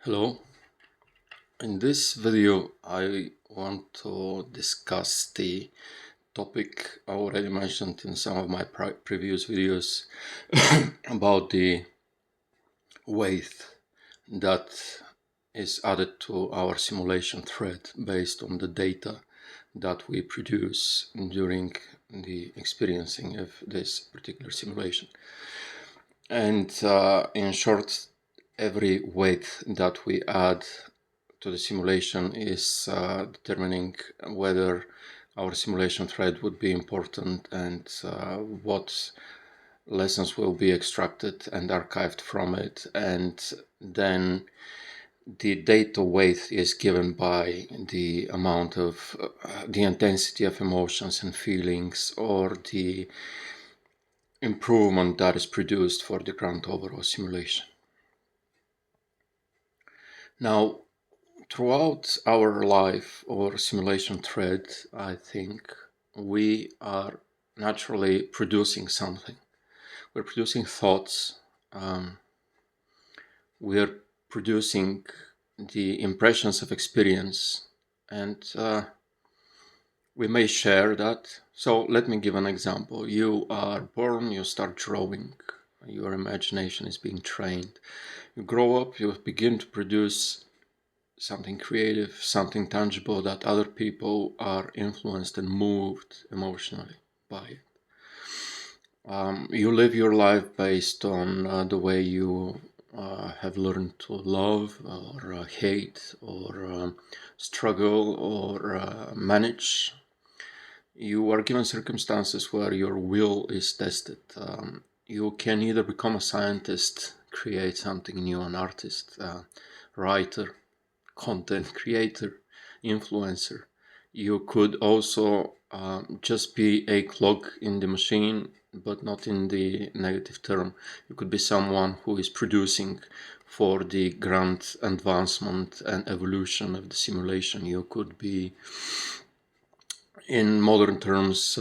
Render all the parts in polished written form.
Hello. In this video I want to discuss the topic I already mentioned in some of my previous videos about the weight that is added to our simulation thread based on the data that we produce during the experiencing of this particular simulation. And in short, every weight that we add to the simulation is determining whether our simulation thread would be important and what lessons will be extracted and archived from it. And then the data weight is given by the amount of the intensity of emotions and feelings, or the improvement that is produced for the grand overall simulation. Now, throughout our life or simulation thread, I think we are naturally producing something. We're producing thoughts. We're producing the impressions of experience, and we may share that. So let me give an example. You are born, you start drawing, your imagination is being trained. You grow up, you begin to produce something creative, something tangible that other people are influenced and moved emotionally by it. You live your life based on the way you have learned to love or hate or struggle or manage. You are given circumstances where your will is tested. You can either become a scientist, create something new, an artist, writer, content creator, influencer. You could also just be a clog in the machine, but not in the negative term. You could be someone who is producing for the grand advancement and evolution of the simulation. You could be, in modern terms,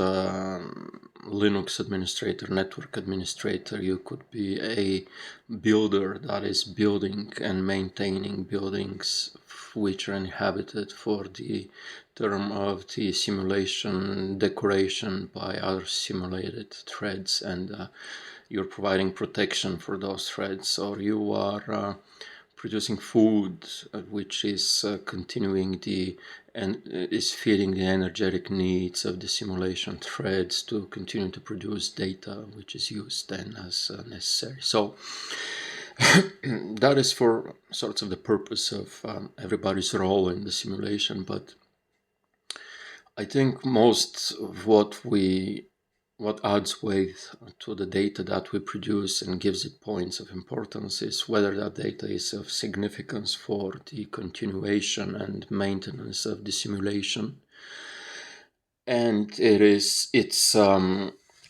Linux administrator, network administrator. You could be a builder that is building and maintaining buildings which are inhabited for the term of the simulation decoration by other simulated threads, and you're providing protection for those threads. Or you are producing food which is continuing the and is feeding the energetic needs of the simulation threads to continue to produce data which is used then as necessary. So that is for sorts of the purpose of everybody's role in the simulation. But I think most of what adds weight to the data that we produce and gives it points of importance is whether that data is of significance for the continuation and maintenance of the simulation, and its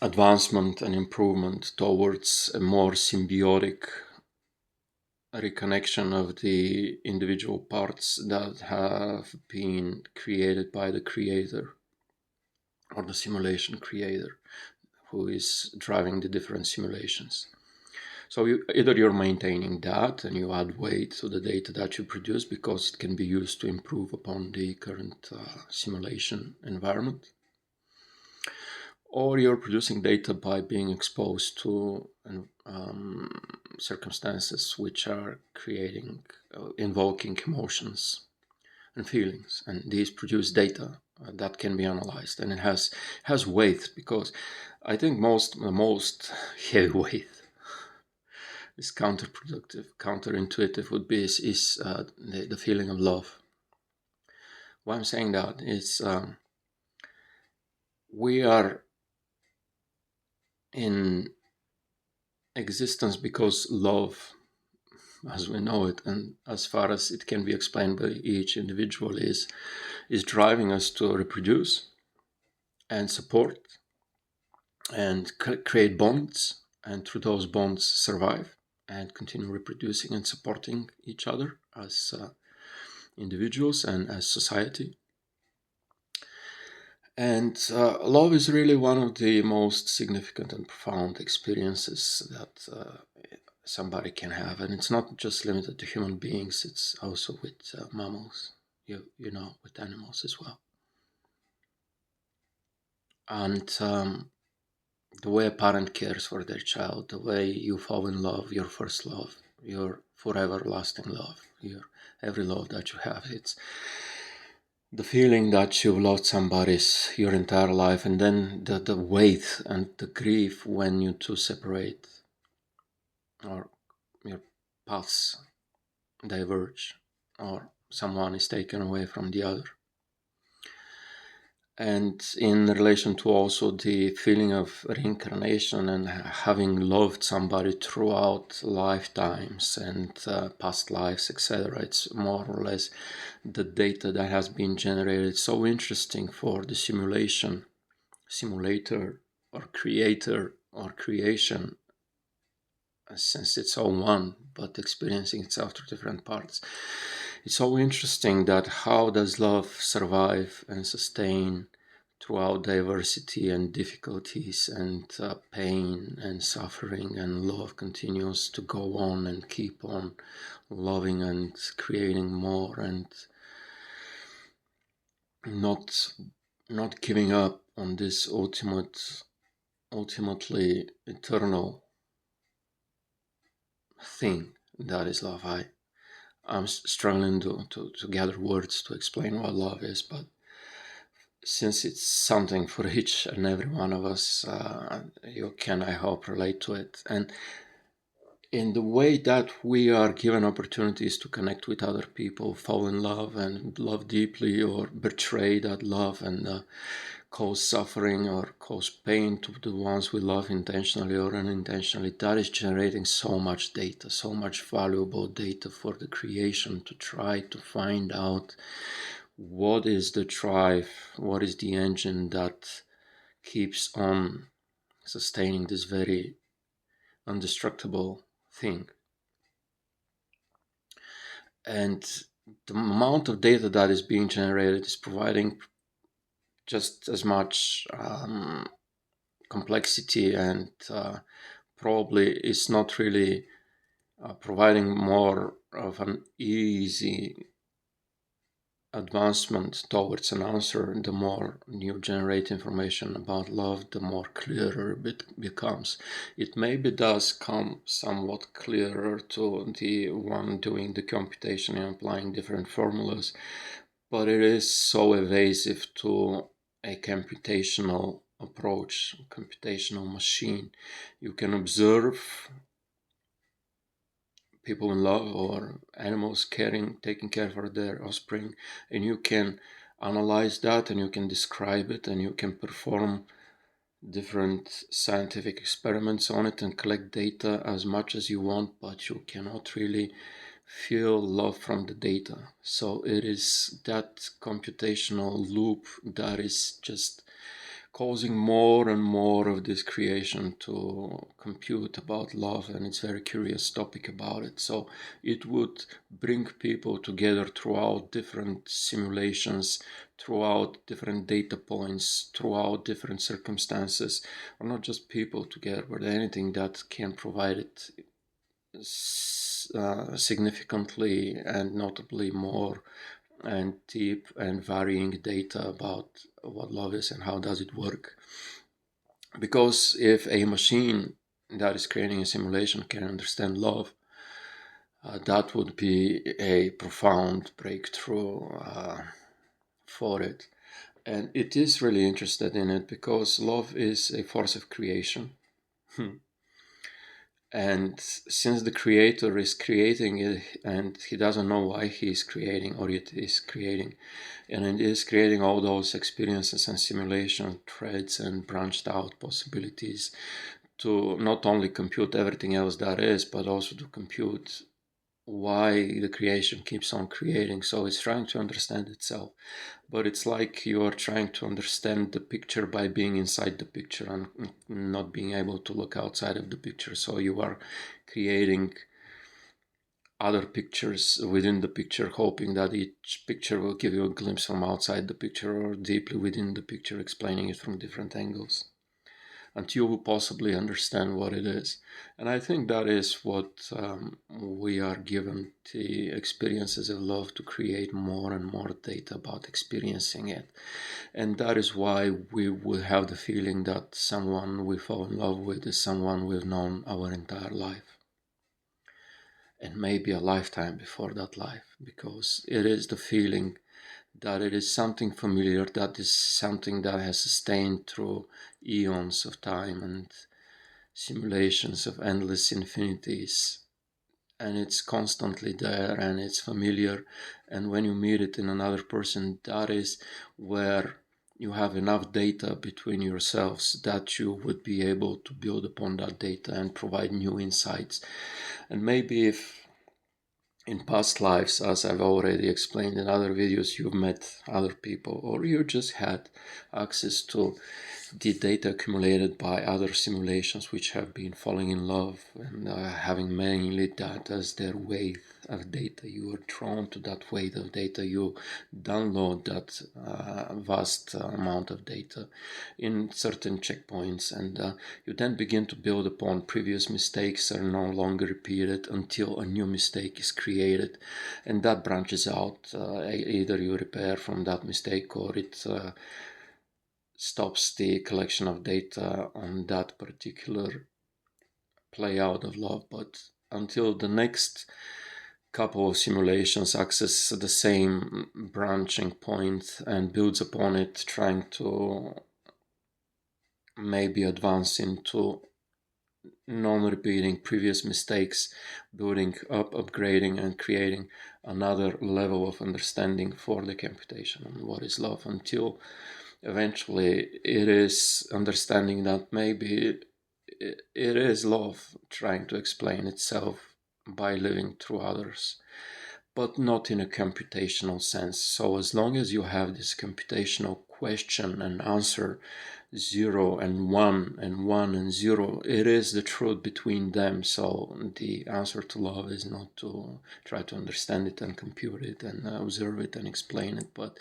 advancement and improvement towards a more symbiotic reconnection of the individual parts that have been created by the creator or the simulation creator who is driving the different simulations. So either you're maintaining that and you add weight to the data that you produce because it can be used to improve upon the current simulation environment, or you're producing data by being exposed to circumstances which are invoking emotions and feelings, and these produce data that can be analyzed, and it has weight, because I think the most heavy weight is counterproductive, counterintuitive would be the feeling of love. Why I'm saying that is we are in existence because love, as we know it, and as far as it can be explained by each individual, is driving us to reproduce and support and create bonds, and through those bonds survive and continue reproducing and supporting each other as individuals and as society. And love is really one of the most significant and profound experiences that somebody can have. And it's not just limited to human beings, it's also with mammals, with animals as well. And the way a parent cares for their child, the way you fall in love, your first love, your forever lasting love, your every love that you have, it's the feeling that you've loved somebody your entire life, and then the weight and the grief when you two separate or your paths diverge or someone is taken away from the other. And in relation to also the feeling of reincarnation and having loved somebody throughout lifetimes and past lives, etc., it's more or less the data that has been generated. So interesting for the simulator or creator or creation, since it's all one, but experiencing itself through different parts. It's so interesting that how does love survive and sustain throughout diversity and difficulties and pain and suffering, and love continues to go on and keep on loving and creating more and not giving up on this ultimately eternal thing that is love. I'm struggling to gather words to explain what love is, but since it's something for each and every one of us, you can, I hope, relate to it. And in the way that we are given opportunities to connect with other people, fall in love and love deeply, or betray that love and cause suffering or cause pain to the ones we love intentionally or unintentionally, that is generating so much data, so much valuable data for the creation to try to find out what is the drive, what is the engine that keeps on sustaining this very indestructible thing. And the amount of data that is being generated is providing just as much complexity, and probably is not really providing more of an easy advancement towards an answer. The more you generate information about love, the more clearer it becomes. It maybe does come somewhat clearer to the one doing the computation and applying different formulas, but it is so evasive to a computational approach, computational machine. You can observe people in love or animals taking care for their offspring, and you can analyze that and you can describe it and you can perform different scientific experiments on it and collect data as much as you want, but you cannot really feel love from the data. So it is that computational loop that is just causing more and more of this creation to compute about love, and it's a very curious topic about it. So it would bring people together throughout different simulations, throughout different data points, throughout different circumstances, or not just people together, but anything that can provide it significantly and notably more and deep and varying data about what love is and how does it work. Because if a machine that is creating a simulation can understand love, that would be a profound breakthrough for it. And it is really interested in it because love is a force of creation. And since the creator is creating it and he doesn't know why he is creating, or it is creating, and it is creating all those experiences and simulation threads and branched out possibilities to not only compute everything else that is, but also to compute why the creation keeps on creating. So it's trying to understand itself, but it's like you are trying to understand the picture by being inside the picture and not being able to look outside of the picture. So you are creating other pictures within the picture, hoping that each picture will give you a glimpse from outside the picture or deeply within the picture, explaining it from different angles. until we possibly understand what it is. And I think that is what we are given the experiences of love, to create more and more data about experiencing it. And that is why we will have the feeling that someone we fall in love with is someone we've known our entire life, and maybe a lifetime before that life, because it is the feeling that it is something familiar, that is something that has sustained through eons of time and simulations of endless infinities, and it's constantly there and it's familiar. And when you meet it in another person, that is where you have enough data between yourselves that you would be able to build upon that data and provide new insights. And maybe if in past lives, as I've already explained in other videos, you've met other people, or you just had access to the data accumulated by other simulations which have been falling in love and having mainly that as their weight of data. You are drawn to that weight of data. You download that vast amount of data in certain checkpoints, and you then begin to build upon previous mistakes are no longer repeated until a new mistake is created, and that branches out. Either you repair from that mistake, or it stops the collection of data on that particular play out of love. But until the next couple of simulations access the same branching point and builds upon it, trying to maybe advance into non-repeating previous mistakes, building up, upgrading, and creating another level of understanding for the computation on what is love, until eventually it is understanding that maybe it is love trying to explain itself by living through others, but not in a computational sense. So as long as you have this computational question and answer, 0 and 1 and 1 and 0, it is the truth between them. So the answer to love is not to try to understand it and compute it and observe it and explain it, but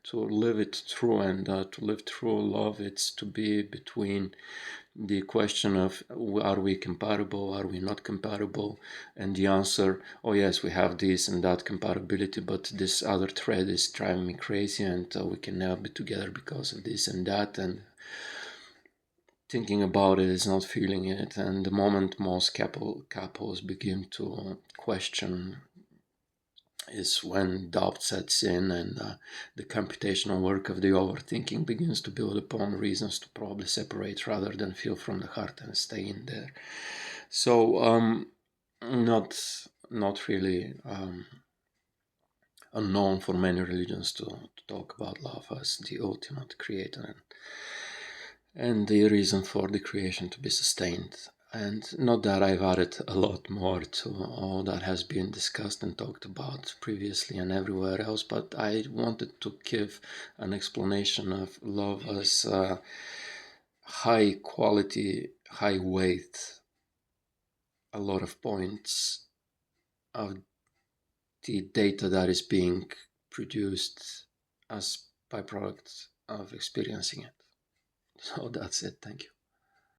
to live it through. And to live through love, it's to be between the question of are we compatible, are we not compatible, and the answer, oh yes, we have this and that compatibility, but this other thread is driving me crazy, and we can never be together because of this and that. And thinking about it is not feeling it. And the moment most couples begin to question is when doubt sets in, and the computational work of the overthinking begins to build upon reasons to probably separate rather than feel from the heart and stay in there. So not really unknown for many religions to talk about love as the ultimate creator and the reason for the creation to be sustained. And not that I've added a lot more to all that has been discussed and talked about previously and everywhere else, but I wanted to give an explanation of love as high quality, high weight, a lot of points of the data that is being produced as byproduct of experiencing it. So that's it. Thank you.